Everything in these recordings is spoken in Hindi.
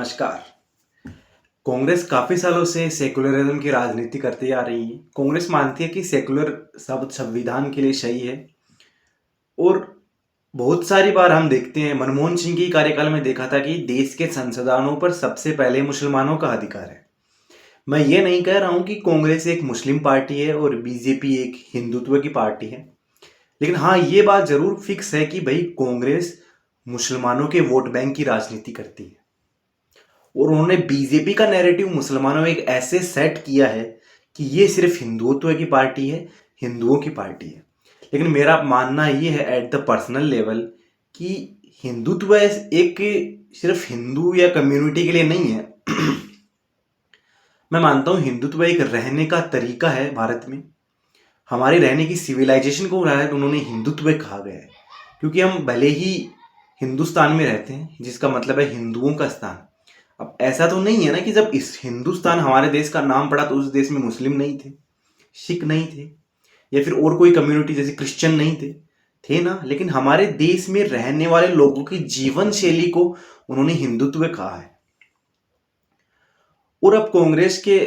नमस्कार। कांग्रेस काफी सालों से सेकुलरिज्म की राजनीति करती आ रही है। कांग्रेस मानती है कि सेकुलर शब्द संविधान के लिए सही है और बहुत सारी बार हम देखते हैं, मनमोहन सिंह की कार्यकाल में देखा था कि देश के संविधानों पर सबसे पहले मुसलमानों का अधिकार है। मैं ये नहीं कह रहा हूं कि कांग्रेस एक मुस्लिम पार्टी है और बीजेपी एक हिंदुत्व की पार्टी है, लेकिन हाँ, ये बात जरूर फिक्स है कि भाई कांग्रेस मुसलमानों के वोट बैंक की राजनीति करती है और उन्होंने बीजेपी का नैरेटिव मुसलमानों में एक ऐसे सेट किया है कि ये सिर्फ हिंदुत्व की पार्टी है, हिंदुओं की पार्टी है। लेकिन मेरा मानना ये है एट द पर्सनल लेवल कि हिंदुत्व एक सिर्फ हिंदू या कम्युनिटी के लिए नहीं है। मैं मानता हूँ हिंदुत्व एक रहने का तरीका है। भारत में हमारे रहने की सिविलाइजेशन को उन्होंने हिंदुत्व कहा गया है, क्योंकि हम भले ही हिंदुस्तान में रहते हैं, जिसका मतलब है हिंदुओं का स्थान। अब ऐसा तो नहीं है ना कि जब इस हिंदुस्तान हमारे देश का नाम पड़ा तो उस देश में मुस्लिम नहीं थे, सिख नहीं थे, या फिर और कोई कम्युनिटी जैसे क्रिश्चियन नहीं थे। थे ना, लेकिन हमारे देश में रहने वाले लोगों की जीवन शैली को उन्होंने हिंदुत्व कहा है। और अब कांग्रेस के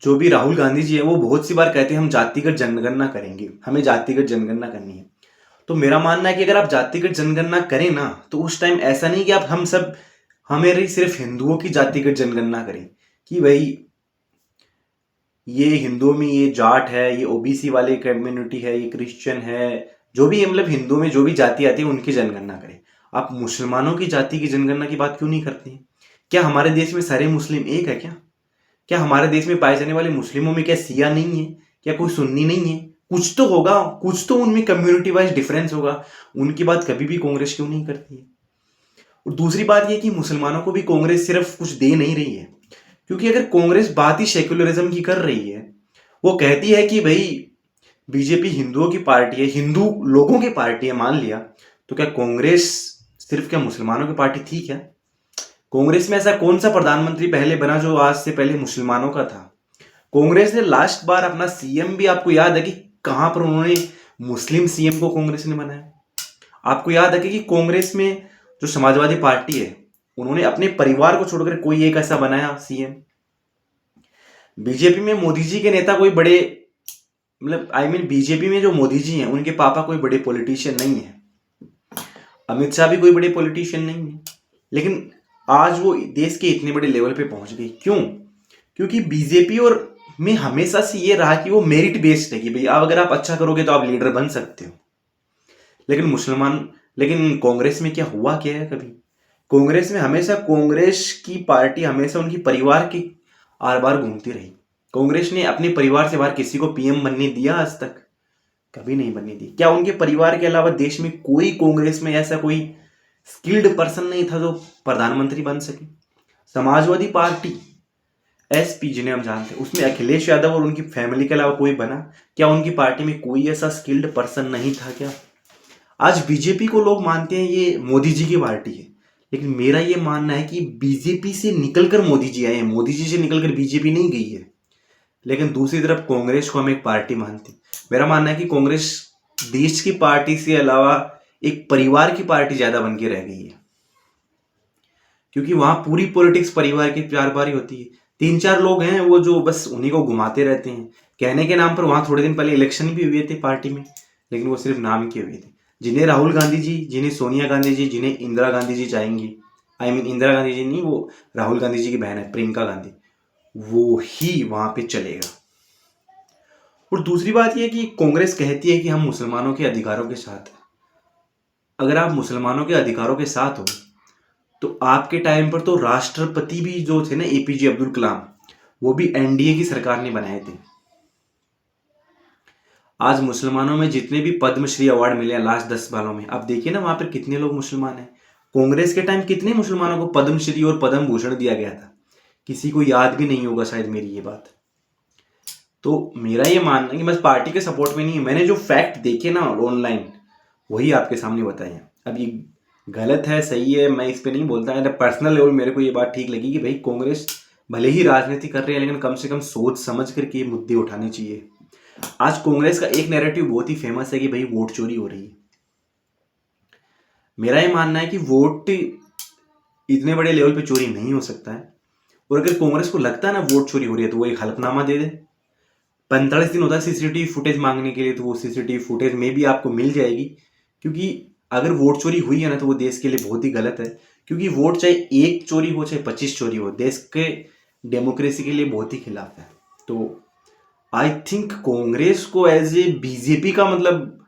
जो भी राहुल गांधी जी है, वो बहुत सी बार कहते हैं हम जातिगत जनगणना करेंगे, हमें जातिगत जनगणना करनी है। तो मेरा मानना है कि अगर आप जातिगत जनगणना करें ना, तो उस टाइम ऐसा नहीं कि आप हमें सिर्फ हिंदुओं की जातिगत जनगणना करें कि भाई ये हिंदुओं में ये जाट है, ये ओबीसी वाले कम्युनिटी है, ये क्रिश्चियन है, जो भी मतलब हिंदुओं में जो भी जाति आती है उनकी जनगणना करें। आप मुसलमानों की जाति की जनगणना की बात क्यों नहीं करते हैं? क्या हमारे देश में सारे मुस्लिम एक है क्या? क्या हमारे देश में पाए जाने वाले मुस्लिमों में क्या सिया नहीं है? क्या कोई सुन्नी नहीं है? कुछ तो होगा, कुछ तो उनमें कम्युनिटी वाइज डिफरेंस होगा। उनकी बात कभी भी कांग्रेस क्यों नहीं करती है? और दूसरी बात यह कि मुसलमानों को भी कांग्रेस सिर्फ कुछ दे नहीं रही है, क्योंकि अगर कांग्रेस बात ही सेक्युलरिज्म की कर रही है, वो कहती है कि भाई बीजेपी हिंदुओं की पार्टी है, हिंदू लोगों की पार्टी है, मान लिया, तो क्या कांग्रेस सिर्फ क्या मुसलमानों की पार्टी थी क्या? कांग्रेस में ऐसा कौन सा प्रधानमंत्री पहले बना जो आज से पहले मुसलमानों का था? कांग्रेस ने लास्ट बार अपना सीएम भी आपको याद है कि कहां पर उन्होंने मुस्लिम सीएम को कांग्रेस ने बनाया? आपको याद है कि कांग्रेस में जो समाजवादी पार्टी है, उन्होंने अपने परिवार को छोड़कर कोई एक ऐसा बनाया सीएम? बीजेपी में मोदी जी के नेता कोई बड़े, मतलब बीजेपी में जो मोदी जी हैं उनके पापा कोई बड़े पॉलिटिशियन नहीं है, अमित शाह भी कोई बड़े पॉलिटिशियन नहीं है, लेकिन आज वो देश के इतने बड़े लेवल पे पहुंच गई। क्यों? क्योंकि बीजेपी और में हमेशा से ये रहा कि वो मेरिट बेस्ड है कि भाई आप अगर आप अच्छा करोगे तो आप लीडर बन सकते हो। लेकिन कांग्रेस में क्या हुआ, क्या है कभी? कांग्रेस में हमेशा कांग्रेस की पार्टी हमेशा उनकी परिवार की आर बार घूमती रही। कांग्रेस ने अपने परिवार से बाहर किसी को पीएम बनने दिया आज तक? कभी नहीं बनने दी। क्या उनके परिवार के अलावा देश में कोई कांग्रेस में ऐसा कोई स्किल्ड पर्सन नहीं था जो प्रधानमंत्री बन सके? समाजवादी पार्टी एसपी जिन्हें हम जानते हैं, उसमें अखिलेश यादव और उनकी फैमिली के अलावा कोई बना? क्या उनकी पार्टी में कोई ऐसा स्किल्ड पर्सन नहीं था क्या? आज बीजेपी को लोग मानते हैं ये मोदी जी की पार्टी है, लेकिन मेरा ये मानना है कि बीजेपी से निकलकर मोदी जी आए हैं, मोदी जी से निकलकर बीजेपी नहीं गई है। लेकिन दूसरी तरफ कांग्रेस को हम एक पार्टी मानते हैं। मेरा मानना है कि कांग्रेस देश की पार्टी से अलावा एक परिवार की पार्टी ज्यादा बन के रह गई है, क्योंकि वहां पूरी पॉलिटिक्स परिवार की चार बारी होती है। तीन चार लोग हैं वो जो बस उन्हीं को घुमाते रहते हैं कहने के नाम पर। वहां थोड़े दिन पहले इलेक्शन भी हुए थे पार्टी में, लेकिन वो सिर्फ नाम के हुए थे। जिन्हें राहुल गांधी जी, जिन्हें सोनिया गांधी जी, जिन्हें इंदिरा गांधी जी चाहेंगी, इंदिरा गांधी जी नहीं, वो राहुल गांधी जी की बहन है प्रियंका गांधी, वो ही वहां पे चलेगा। और दूसरी बात यह कि कांग्रेस कहती है कि हम मुसलमानों के अधिकारों के साथ हैं। अगर आप मुसलमानों के अधिकारों के साथ हो तो आपके टाइम पर तो राष्ट्रपति भी जो थे ना, एपीजे अब्दुल कलाम, वो भी एनडीए की सरकार ने बनाए थे। आज मुसलमानों में जितने भी पद्मश्री अवार्ड मिले हैं लास्ट 10 सालों में, आप देखिए ना वहां पर कितने लोग मुसलमान हैं। कांग्रेस के टाइम कितने मुसलमानों को पद्मश्री और पद्म भूषण दिया गया था? किसी को याद भी नहीं होगा शायद मेरी ये बात। तो मेरा ये मानना है कि बस पार्टी के सपोर्ट में नहीं है, मैंने जो फैक्ट देखे ना ऑनलाइन वही आपके सामने बताए हैं। अब ये गलत है सही है मैं इस पे नहीं बोलता है, पर्सनल लेवल मेरे को ये बात ठीक लगी कि भाई कांग्रेस भले ही राजनीति कर रही है, लेकिन कम से कम सोच समझ करके ये मुद्दे उठाने चाहिए। आज कांग्रेस का एक नैरेटिव बहुत ही फेमस है कि भाई वोट चोरी हो रही है। मेरा ये मानना है कि वोट इतने बड़े लेवल पे चोरी नहीं हो सकता है। और अगर कांग्रेस को लगता है ना वोट चोरी हो रही है, तो वो एक हलफनामा दे दे। 45 दिन होता है सीसीटीवी फुटेज मांगने के लिए, तो वो सीसीटीवी फुटेज में भी आपको मिल जाएगी। क्योंकि अगर वोट चोरी हुई है ना, तो वो देश के लिए बहुत ही गलत है। क्योंकि वोट चाहे एक चोरी हो चाहे 25 चोरी हो, देश के डेमोक्रेसी के लिए बहुत ही खिलाफ है। तो आई थिंक कांग्रेस को एज ए बीजेपी का मतलब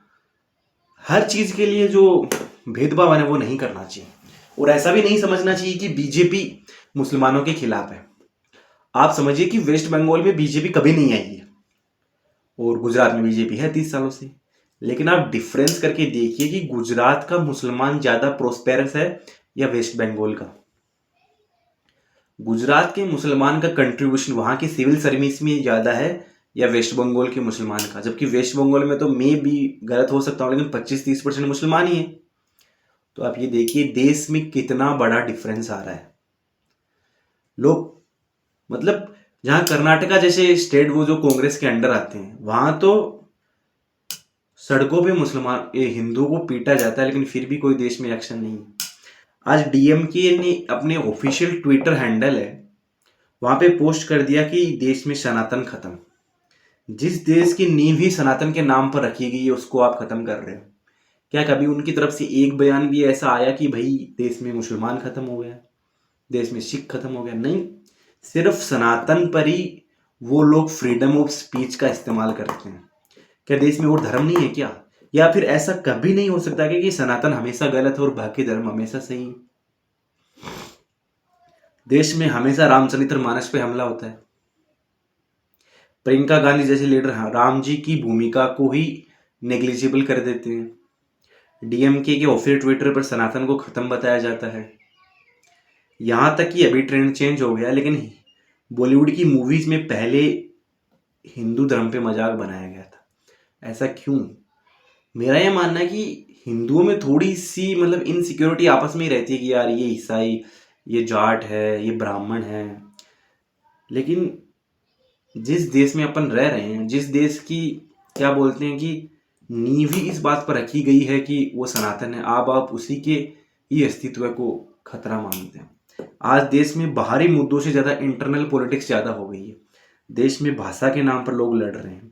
हर चीज के लिए जो भेदभाव है ना, वो नहीं करना चाहिए। और ऐसा भी नहीं समझना चाहिए कि बीजेपी मुसलमानों के खिलाफ है। आप समझिए कि वेस्ट बंगाल में बीजेपी कभी नहीं आई है, और गुजरात में बीजेपी है 30 सालों से। लेकिन आप डिफरेंस करके देखिए कि गुजरात का मुसलमान ज्यादा प्रोस्पेरस है या वेस्ट बंगाल का। गुजरात के मुसलमान का कंट्रीब्यूशन वहां की सिविल सर्विस में ज्यादा है या वेस्ट बंगाल के मुसलमान का। जबकि वेस्ट बंगाल में तो मैं भी गलत हो सकता हूँ, लेकिन 25-30% मुसलमान ही है। तो आप ये देखिए देश में कितना बड़ा डिफरेंस आ रहा है। लोग मतलब जहां कर्नाटका जैसे स्टेट वो जो कांग्रेस के अंडर आते हैं, वहां तो सड़कों पे मुसलमान हिंदुओं को पीटा जाता है, लेकिन फिर भी कोई देश में एक्शन नहीं। आज डीएमके ने अपने ऑफिशियल ट्विटर हैंडल है वहां पे पोस्ट कर दिया कि देश में सनातन खत्म। जिस देश की नींव ही सनातन के नाम पर रखी गई है, उसको आप खत्म कर रहे हो। क्या कभी उनकी तरफ से एक बयान भी ऐसा आया कि भाई देश में मुसलमान खत्म हो गया, देश में सिख खत्म हो गया? नहीं, सिर्फ सनातन पर ही वो लोग फ्रीडम ऑफ स्पीच का इस्तेमाल करते हैं। क्या देश में और धर्म नहीं है क्या? या फिर ऐसा कभी नहीं हो सकता कि सनातन हमेशा गलत हो और बाकी धर्म हमेशा सही? देश में हमेशा रामचरितमानस पे हमला होता है। प्रियंका गांधी जैसे लीडर राम जी की भूमिका को ही नेग्लिजिबल कर देते हैं। डीएमके के ऑफिशियल ट्विटर पर सनातन को खत्म बताया जाता है। यहां तक कि अभी ट्रेंड चेंज हो गया, लेकिन बॉलीवुड की मूवीज में पहले हिंदू धर्म पे मजाक बनाया गया था। ऐसा क्यों? मेरा यह मानना है कि हिंदुओं में थोड़ी सी मतलब इनसिक्योरिटी आपस में ही रहती है कि यार ये ईसाई, ये जाट है, ये ब्राह्मण है। लेकिन जिस देश में अपन रह रहे हैं, जिस देश की क्या बोलते हैं कि नींव ही इस बात पर रखी गई है कि वो सनातन है, आप उसी के ही अस्तित्व को खतरा मानते हैं। आज देश में बाहरी मुद्दों से ज्यादा इंटरनल पॉलिटिक्स ज्यादा हो गई है। देश में भाषा के नाम पर लोग लड़ रहे हैं।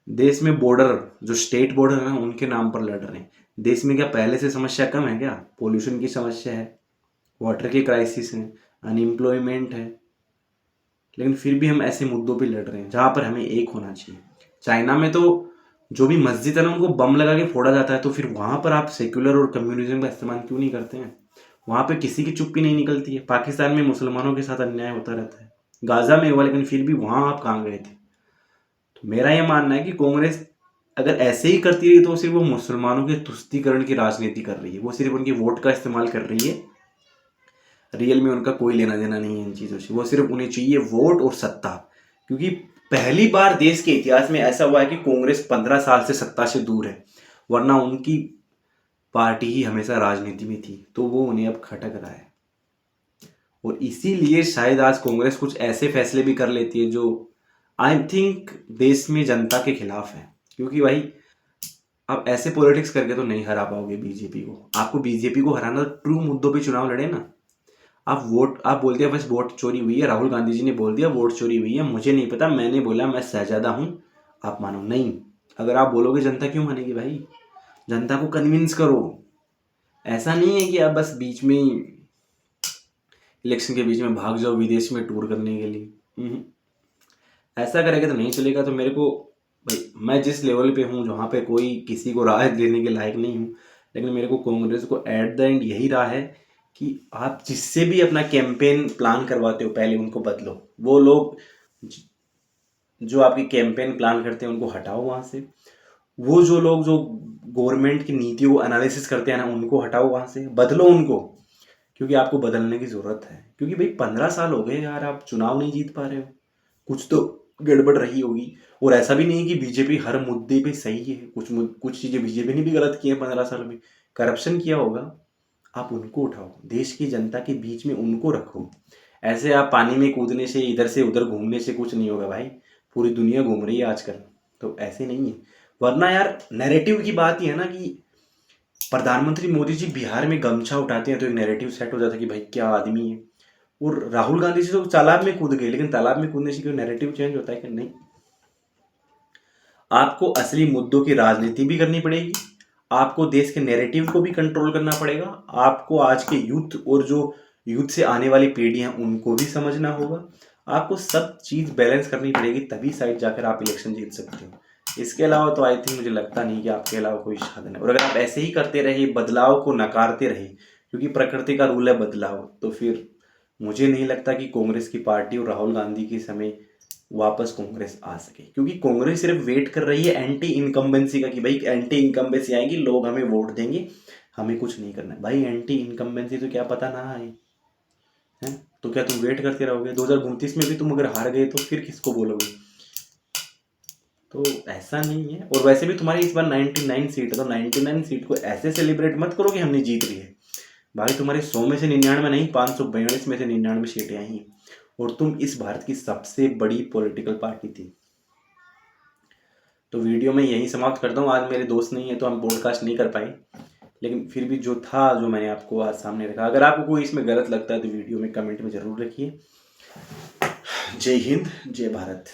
देश में बॉर्डर जो स्टेट बॉर्डर है उनके नाम पर लड़ रहे हैं। देश में क्या पहले से समस्या कम है क्या? पोल्यूशन की समस्या है, वाटर की क्राइसिस है, अनएम्प्लॉयमेंट है, लेकिन फिर भी हम ऐसे मुद्दों पे लड़ रहे हैं जहां पर हमें एक होना चाहिए। चाइना में तो जो भी मस्जिद है ना उनको बम लगा के फोड़ा जाता है, तो फिर वहां पर आप सेक्युलर और कम्युनिज्म का इस्तेमाल क्यों नहीं करते हैं? वहां पे किसी की चुप्पी नहीं निकलती है। पाकिस्तान में मुसलमानों के साथ अन्याय होता रहता है, गाजा में हुआ, लेकिन फिर भी वहां आप कहाँ गए थे? तो मेरा यह मानना है कि कांग्रेस अगर ऐसे ही करती रही तो सिर्फ वो मुसलमानों के तुष्टीकरण की राजनीति कर रही है, वो सिर्फ उनके वोट का इस्तेमाल कर रही है। रियल में उनका कोई लेना देना नहीं है इन चीज़ों से। वो सिर्फ उन्हें चाहिए वोट और सत्ता। क्योंकि पहली बार देश के इतिहास में ऐसा हुआ है कि कांग्रेस 15 साल से सत्ता से दूर है, वरना उनकी पार्टी ही हमेशा राजनीति में थी, तो वो उन्हें अब खटक रहा है। और इसीलिए शायद आज कांग्रेस कुछ ऐसे फैसले भी कर लेती है जो आई थिंक देश में जनता के खिलाफ है। क्योंकि भाई आप ऐसे पॉलिटिक्स करके तो नहीं हरा पाओगे बीजेपी को। आपको बीजेपी को हराना तो ट्रू मुद्दों पे चुनाव लड़े ना। आप बोलते हैं बस वोट चोरी हुई है, राहुल गांधी जी ने बोल दिया वोट चोरी हुई है, मुझे नहीं पता, मैंने बोला, मैं शहजादा हूं, आप मानो नहीं। अगर आप बोलोगे जनता क्यों मानेगी भाई? जनता को कन्विंस करो। ऐसा नहीं है कि आप बस बीच में इलेक्शन के बीच में भाग जाओ विदेश में टूर करने के लिए। ऐसा करेगा तो नहीं चलेगा। तो मेरे को भाई, मैं जिस लेवल पे हूँ जहाँ पे कोई किसी को राय देने के लायक नहीं हूँ, लेकिन मेरे को कांग्रेस को एट द एंड यही राह है कि आप जिससे भी अपना कैंपेन प्लान करवाते हो पहले उनको बदलो। वो लोग जो आपकी कैंपेन प्लान करते हैं उनको हटाओ वहाँ से। वो जो लोग जो गवर्नमेंट की नीतियों को एनालिसिस करते हैं ना उनको हटाओ वहाँ से, बदलो उनको। क्योंकि आपको बदलने की जरूरत है। क्योंकि भाई 15 साल हो गए यार, आप चुनाव नहीं जीत पा रहे हो, कुछ तो गड़बड़ रही होगी। और ऐसा भी नहीं कि बीजेपी हर मुद्दे पे सही है, कुछ चीजें बीजेपी ने भी गलत की है 15 साल में, करप्शन किया होगा। आप उनको उठाओ, देश की जनता के बीच में उनको रखो। ऐसे आप पानी में कूदने से, इधर से उधर घूमने से कुछ नहीं होगा भाई। पूरी दुनिया घूम रही है आजकल, तो ऐसे नहीं है। वरना यार नैरेटिव की बात ही है ना कि प्रधानमंत्री मोदी जी बिहार में गमछा उठाते हैं तो एक नैरेटिव सेट हो जाता है कि भाई क्या आदमी है। और राहुल गांधी जी तो तालाब में कूद गए, लेकिन तालाब में कूदने से कोई नैरेटिव चेंज होता है कि नहीं। आपको असली मुद्दों की राजनीति भी करनी पड़ेगी, आपको देश के नैरेटिव को भी कंट्रोल करना पड़ेगा, आपको आज के यूथ और जो यूथ से आने वाली पीढ़ियां उनको भी समझना होगा। आपको सब चीज़ बैलेंस करनी पड़ेगी, तभी साइड जाकर आप इलेक्शन जीत सकते हो। इसके अलावा तो आई थिंक मुझे लगता नहीं कि आपके अलावा कोई साधन है। और अगर आप ऐसे ही करते रहे, बदलाव को नकारते रहे, क्योंकि प्रकृति का रूल है बदलाव, तो फिर मुझे नहीं लगता कि कांग्रेस की पार्टी और राहुल गांधी के समय वापस कांग्रेस आ सके। क्योंकि कांग्रेस सिर्फ वेट कर रही है एंटी इनकम्बेंसी का, कि भाई एंटी इनकम्बेंसी आएगी, लोग हमें वोट देंगे, हमें कुछ नहीं करना। भाई एंटी इनकम्बेंसी तो क्या पता ना आए, हैं तो क्या तुम वेट करते रहोगे? 2029 में भी तुम अगर हार गए तो फिर किसको बोलोगे? तो ऐसा नहीं है। और वैसे भी तुम्हारी इस बार 99 सीट है, तो 99 सीट को ऐसे सेलिब्रेट मत करो कि हमने जीत ली है। भाई तुम्हारे 100 में से 99 नहीं, 542 में से 99 सीटें आई हैं, और तुम इस भारत की सबसे बड़ी पॉलिटिकल पार्टी थी। तो वीडियो में यही समाप्त करता हूँ। आज मेरे दोस्त नहीं है तो हम पॉडकास्ट नहीं कर पाए, लेकिन फिर भी जो था, जो मैंने आपको आज सामने रखा। अगर आपको कोई इसमें गलत लगता है तो वीडियो में कमेंट में ज़रूर रखिए। जय हिंद, जय भारत।